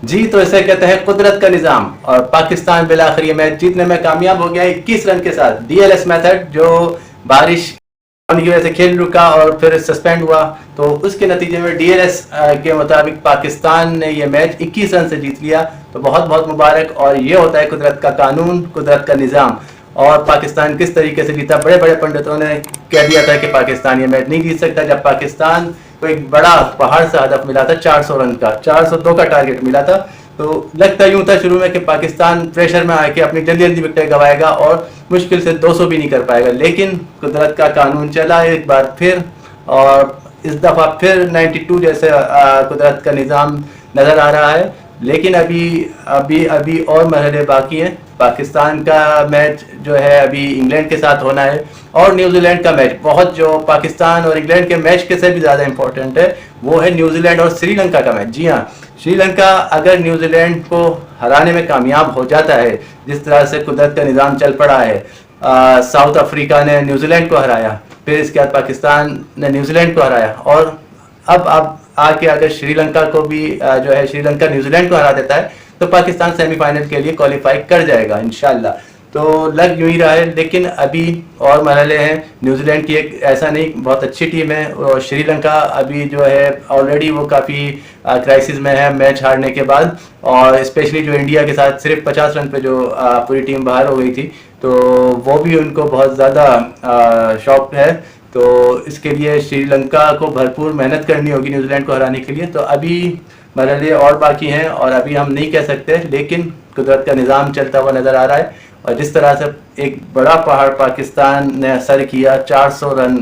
जी, तो इसे कहते हैं कुदरत का निज़ाम। और पाकिस्तान बिलाखिर ये मैच जीतने में कामयाब हो गया 21 रन के साथ। डीएलएस मेथड, जो बारिश होने की वजह से खेल रुका और फिर सस्पेंड हुआ, तो उसके नतीजे में डीएलएस के मुताबिक पाकिस्तान ने ये मैच 21 रन से जीत लिया। तो बहुत बहुत मुबारक। और ये होता है कुदरत का कानून, कुदरत का निज़ाम। और पाकिस्तान किस तरीके से जीता, बड़े बड़े पंडितों ने कह दिया था कि पाकिस्तान ये मैच नहीं जीत सकता, जब पाकिस्तान को एक बड़ा पहाड़ से हदफ मिला था 400 रन का, 402 का टारगेट मिला था। तो लगता यूं था शुरू में कि पाकिस्तान प्रेशर में आके अपनी जल्दी जल्दी विकेट गवाएगा और मुश्किल से 200 भी नहीं कर पाएगा, लेकिन कुदरत का कानून चला एक बार फिर। और इस दफ़ा फिर 92 जैसे कुदरत का निज़ाम नज़र आ रहा है। लेकिन अभी अभी अभी और मरहले बाकी हैं। पाकिस्तान का मैच जो है अभी इंग्लैंड के साथ होना है, और न्यूजीलैंड का मैच बहुत, जो पाकिस्तान और इंग्लैंड के मैच के से भी ज़्यादा इंपॉर्टेंट है, वो है न्यूजीलैंड और श्रीलंका का मैच। जी हाँ, श्रीलंका अगर न्यूजीलैंड को हराने में कामयाब हो जाता है, जिस तरह से कुदरत का निज़ाम चल पड़ा है, साउथ अफ्रीका ने न्यूजीलैंड को हराया, फिर इसके बाद पाकिस्तान ने न्यूजीलैंड को हराया, और अब आके अगर श्रीलंका को भी जो है श्रीलंका न्यूजीलैंड को हरा देता है, तो पाकिस्तान सेमीफाइनल के लिए क्वालिफाई कर जाएगा इंशाल्लाह। तो लग यूं ही रहा है, लेकिन अभी और मरहले हैं। न्यूजीलैंड की एक ऐसा नहीं, बहुत अच्छी टीम है, और श्रीलंका अभी जो है ऑलरेडी वो काफ़ी क्राइसिस में है मैच हारने के बाद। और स्पेशली जो इंडिया के साथ सिर्फ 50 रन पे जो पूरी टीम बाहर हो गई थी, तो वो भी उनको बहुत ज़्यादा शॉक है। तो इसके लिए श्रीलंका को भरपूर मेहनत करनी होगी न्यूजीलैंड को हराने के लिए। तो अभी मरहले और बाकी हैं, और अभी हम नहीं कह सकते, लेकिन कुदरत का निज़ाम चलता हुआ नज़र आ रहा है। और जिस तरह से एक बड़ा पहाड़ पाकिस्तान ने सर किया, 400 रन,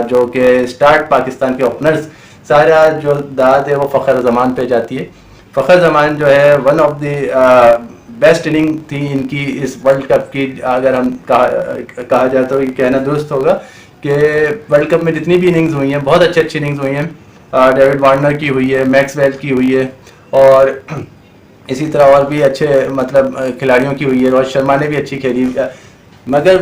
जो कि स्टार्ट पाकिस्तान के ओपनर्स, सारा जो दाद है वो फ़खर जमान पे जाती है। फ़खर जमान जो है one of the best inning थी इनकी इस वर्ल्ड कप की। अगर हम कहा जाए तो ये कहना दुरुस्त होगा कि वर्ल्ड कप में जितनी भी इनिंग्स हुई हैं, बहुत अच्छी अच्छी इनिंग्स हुई हैं। डेविड वार्नर की हुई है, मैक्सवेल की हुई है, और इसी तरह और भी अच्छे मतलब खिलाड़ियों की हुई है। रोहित शर्मा ने भी अच्छी खेली, मगर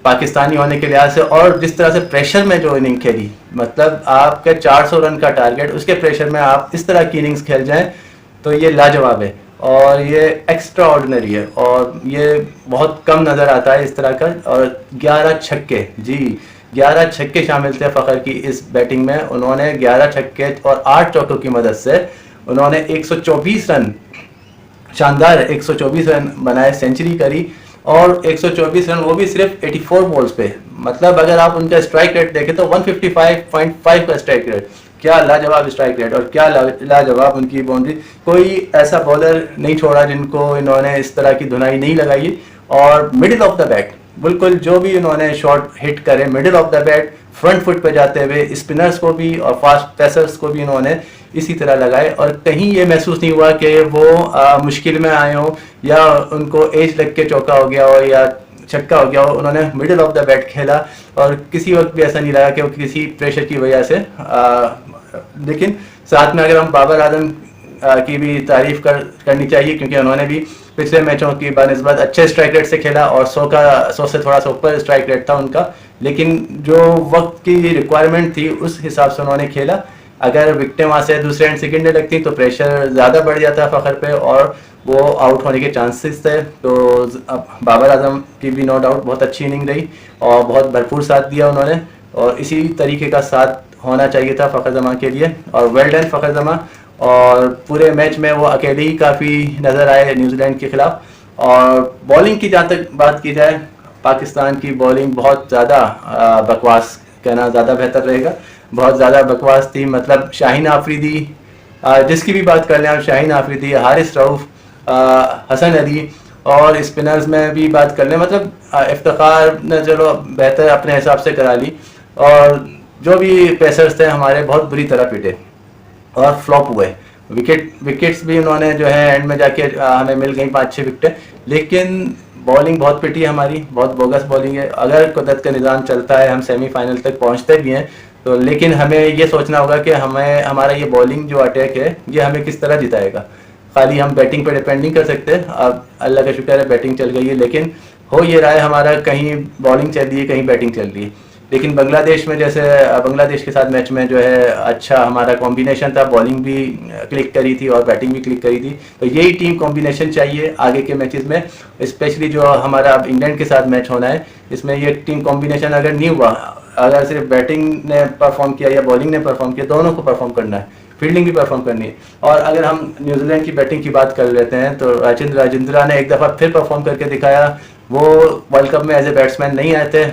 पाकिस्तानी होने के लिहाज से और जिस तरह से प्रेशर में जो इनिंग खेली, मतलब आपके 400 रन का टारगेट, उसके प्रेशर में आप इस तरह की इनिंग्स खेल जाएं, तो ये लाजवाब है और ये एक्स्ट्रा ऑर्डिनरी है, और ये बहुत कम नज़र आता है इस तरह का। और 11 छक्के, जी 11 छक्के शामिल थे फ़खर की इस बैटिंग में। उन्होंने 11 छक्के और 8 चौकों की मदद से उन्होंने 124 रन, शानदार 124 रन बनाए, सेंचुरी करी। और 124 रन वो भी सिर्फ 84 बॉल्स पे। मतलब अगर आप उनका स्ट्राइक रेट देखें तो 155.5 का स्ट्राइक रेट। क्या लाजवाब स्ट्राइक रेट और क्या लाजवाब उनकी बाउंड्री। कोई ऐसा बॉलर नहीं छोड़ा जिनको इन्होंने इस तरह की धुनाई नहीं लगाई। और मिडिल ऑफ द बैट, बिल्कुल जो भी इन्होंने शॉट हिट करे middle of the bat, front foot पे जाते हुए, स्पिनर्स को भी और फास्ट पेसर्स को भी इन्होंने इसी तरह लगाए। और कहीं ये महसूस नहीं हुआ कि वो मुश्किल में आए हों या उनको एज लग के चौका हो गया हो या छक्का हो गया हो। उन्होंने मिडिल ऑफ द बैट खेला, और किसी वक्त भी ऐसा नहीं लगा कि वो किसी प्रेशर की वजह से। लेकिन साथ में अगर हम बाबर आजम की भी तारीफ करनी चाहिए, क्योंकि उन्होंने भी पिछले मैचों की बनस्बत अच्छे स्ट्राइक रेट से खेला, और 100 से थोड़ा सा ऊपर स्ट्राइक रेट था उनका। लेकिन जो वक्त की रिक्वायरमेंट थी उस हिसाब से उन्होंने खेला। अगर विकेटें वहाँ से दूसरे एंड सेकेंड डे लगती तो प्रेशर ज़्यादा बढ़ जाता फ़खर पे और वो आउट होने के चांसेस थे। तो बाबर आजम की भी नो डाउट बहुत अच्छी इनिंग रही और बहुत भरपूर साथ दिया उन्होंने, और इसी तरीके का साथ होना चाहिए था फ़खर जमा के लिए। और वेल डन फ़खर जमा। और पूरे मैच में वो अकेले ही काफ़ी नज़र आए न्यूजीलैंड के ख़िलाफ़। और बॉलिंग की जहाँ तक बात की जाए, पाकिस्तान की बॉलिंग बहुत ज़्यादा बकवास कहना ज़्यादा बेहतर रहेगा, बहुत ज़्यादा बकवास थी। मतलब शाहीन आफरीदी, जिसकी भी बात कर लें आप, शाहीन आफरीदी, हारिस रऊफ़, हसन अली, और स्पिनर्स में भी बात कर लें, मतलब इफ्तिखार ने चलो बेहतर अपने हिसाब से करा ली, और जो भी पेसर्स थे हमारे बहुत बुरी तरह पिटे और फ्लॉप हुए। विकेट्स भी उन्होंने जो है एंड में जाके हमें मिल गई 5-6 विकेटें, लेकिन बॉलिंग बहुत पिटी है हमारी, बहुत बोगस बॉलिंग है। अगर कुदरत का निज़ाम चलता है, हम सेमीफाइनल तक पहुंचते भी हैं, तो लेकिन हमें ये सोचना होगा कि हमें हमारा ये बॉलिंग जो अटैक है ये हमें किस तरह जिताएगा। खाली हम बैटिंग पर डिपेंड नहीं कर सकते। अब अल्लाह का शुक्र है बैटिंग चल गई है, लेकिन हो ये रहा है हमारा, कहीं बॉलिंग चल रही है कहीं बैटिंग चल रही है। लेकिन बांग्लादेश में जैसे बांग्लादेश के साथ मैच में जो है अच्छा हमारा कॉम्बिनेशन था, बॉलिंग भी क्लिक करी थी और बैटिंग भी क्लिक करी थी। तो यही टीम कॉम्बिनेशन चाहिए आगे के मैचेस में, स्पेशली जो हमारा अब इंग्लैंड के साथ मैच होना है, इसमें ये टीम कॉम्बिनेशन अगर नहीं हुआ, अगर सिर्फ बैटिंग ने परफॉर्म किया या बॉलिंग ने परफॉर्म किया, दोनों को परफॉर्म करना है, फील्डिंग भी परफॉर्म करनी है। और अगर हम न्यूजीलैंड की बैटिंग की बात कर लेते हैं तो राजेंद्रा ने एक दफ़ा फिर परफॉर्म करके दिखाया। वो वर्ल्ड कप में एज ए बैट्समैन नहीं आए थे,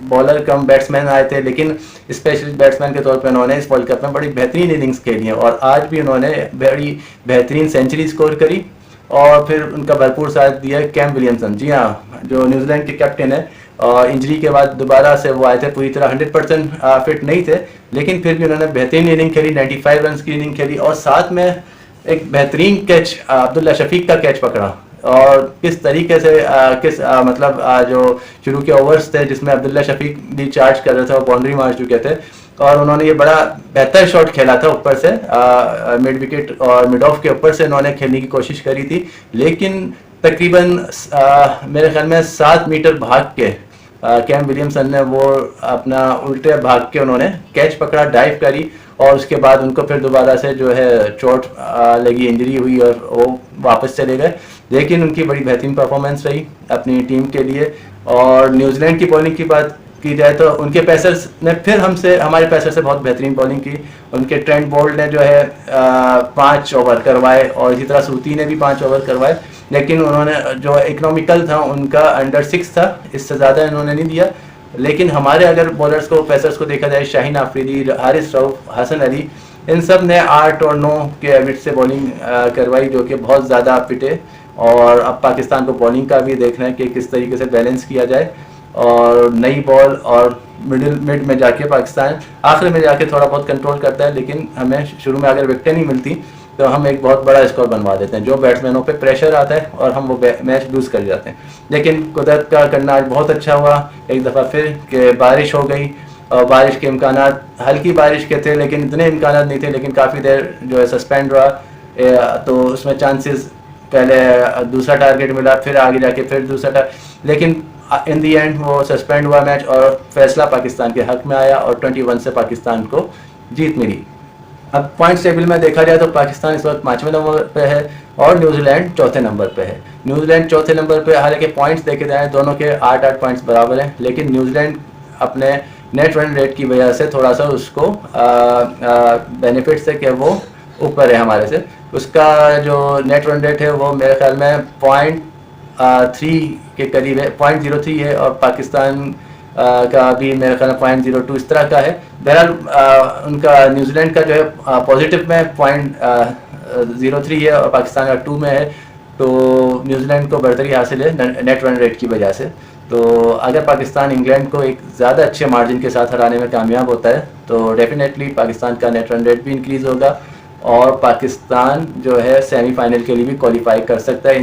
बॉलर कम बैट्समैन आए थे, लेकिन स्पेशल बैट्समैन के तौर पर उन्होंने इस वर्ल्ड कप में बड़ी बेहतरीन इनिंग्स खेली हैं और आज भी उन्होंने बड़ी बेहतरीन सेंचुरी स्कोर करी और फिर उनका भरपूर साथ दिया कैम विलियमसन। जी हाँ, जो न्यूजीलैंड के कैप्टन है, और इंजरी के बाद दोबारा से वो आए थे, पूरी तरह 100% फिट नहीं थे, लेकिन फिर भी उन्होंने बेहतरीन इनिंग खेली, 95 रन की इनिंग खेली और साथ में एक बेहतरीन कैच अब्दुल्ला शफीक का कैच पकड़ा। और किस तरीके से मतलब जो शुरू के ओवर्स थे जिसमें अब्दुल्ला शफीक भी चार्ज कर रहे थे और बाउंड्री मार चुके थे, और उन्होंने ये बड़ा बेहतर शॉट खेला था ऊपर से, मिड विकेट और मिड ऑफ के ऊपर से उन्होंने खेलने की कोशिश करी थी, लेकिन तकरीबन मेरे ख्याल में 7 मीटर भाग के कैम विलियमसन ने वो अपना उल्टे भाग के उन्होंने कैच पकड़ा, डाइव करी और उसके बाद उनको फिर दोबारा से जो है चोट लगी, इंजरी हुई और वो वापस चले गए। लेकिन उनकी बड़ी बेहतरीन परफॉर्मेंस रही अपनी टीम के लिए। और न्यूजीलैंड की बॉलिंग की बात की जाए तो उनके पेसर्स ने फिर हमारे पेसर से बहुत बेहतरीन बॉलिंग की। उनके ट्रेंट बोल्ट ने जो है 5 ओवर करवाए और इसी तरह सूती ने भी 5 ओवर करवाए, लेकिन उन्होंने जो इकोनॉमिकल था उनका अंडर 6 था, इससे ज़्यादा इन्होंने नहीं दिया। लेकिन हमारे अगर बॉलर्स को, पेसर्स को देखा जाए, शाहीन आफरीदी, हारिस रऊफ, हसन अली, इन सब ने 8 और 9 के एवरेज से बॉलिंग करवाई, जो कि बहुत ज़्यादा पिटे। और अब पाकिस्तान को बॉलिंग का भी देखना है कि किस तरीके से बैलेंस किया जाए, और नई बॉल और मिड में जाके पाकिस्तान आखिर में जाके थोड़ा बहुत कंट्रोल करता है, लेकिन हमें शुरू में अगर विकेटें नहीं मिलती तो हम एक बहुत बड़ा स्कोर बनवा देते हैं, जो बैट्समैनों पे प्रेशर आता है और हम वो मैच लूज़ कर जाते हैं। लेकिन कुदरत का करना आज बहुत अच्छा हुआ एक दफ़ा फिर कि बारिश हो गई, और बारिश के इम्कानात हल्की बारिश के थे, लेकिन इतने इम्कानात नहीं थे, लेकिन काफ़ी देर जो है सस्पेंड रहा, तो उसमें चांसेस, पहले दूसरा टारगेट मिला, फिर आगे जाके फिर दूसरा टारगेट, लेकिन इन दी एंड वो सस्पेंड हुआ मैच और फैसला पाकिस्तान के हक में आया और 21 से पाकिस्तान को जीत मिली। अब पॉइंट्स टेबल में देखा जाए तो पाकिस्तान इस वक्त 5वें नंबर पे है और न्यूजीलैंड 4थे नंबर पे है। न्यूजीलैंड 4थे नंबर पे, हालांकि पॉइंट्स देखे जाए दोनों के 8-8 पॉइंट्स बराबर हैं, लेकिन न्यूजीलैंड अपने नेट रन रेट की वजह से थोड़ा सा उसको बेनिफिट से कि वो ऊपर है हमारे से। उसका जो नेट रन रेट है वो मेरे ख्याल में 0.3 के करीब है, 0.03 है, और पाकिस्तान का भी मेरे ख्याल में 0.02 इस तरह का है। बहरहाल उनका न्यूजीलैंड का जो है पॉजिटिव में 0.03 है और पाकिस्तान का 2 में है, तो न्यूजीलैंड को बढ़तरी हासिल है नेट रन रेट की वजह से। तो अगर पाकिस्तान इंग्लैंड को एक ज़्यादा अच्छे मार्जिन के साथ हराने में कामयाब होता है तो डेफिनेटली पाकिस्तान का नेट रन रेट भी इंक्रीज़ होगा और पाकिस्तान जो है सेमीफाइनल के लिए भी क्वालिफाई कर सकता है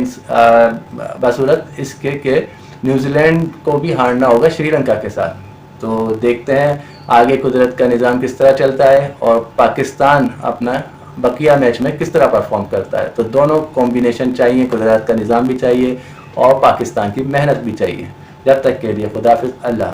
बसूरत इसके कि न्यूजीलैंड को भी हारना होगा श्रीलंका के साथ। तो देखते हैं आगे कुदरत का निज़ाम किस तरह चलता है और पाकिस्तान अपना बकिया मैच में किस तरह परफॉर्म करता है। तो दोनों कॉम्बिनेशन चाहिए, कुदरत का निज़ाम भी चाहिए और पाकिस्तान की मेहनत भी चाहिए। जब तक के लिए खुदाफिज़, अल्लाह।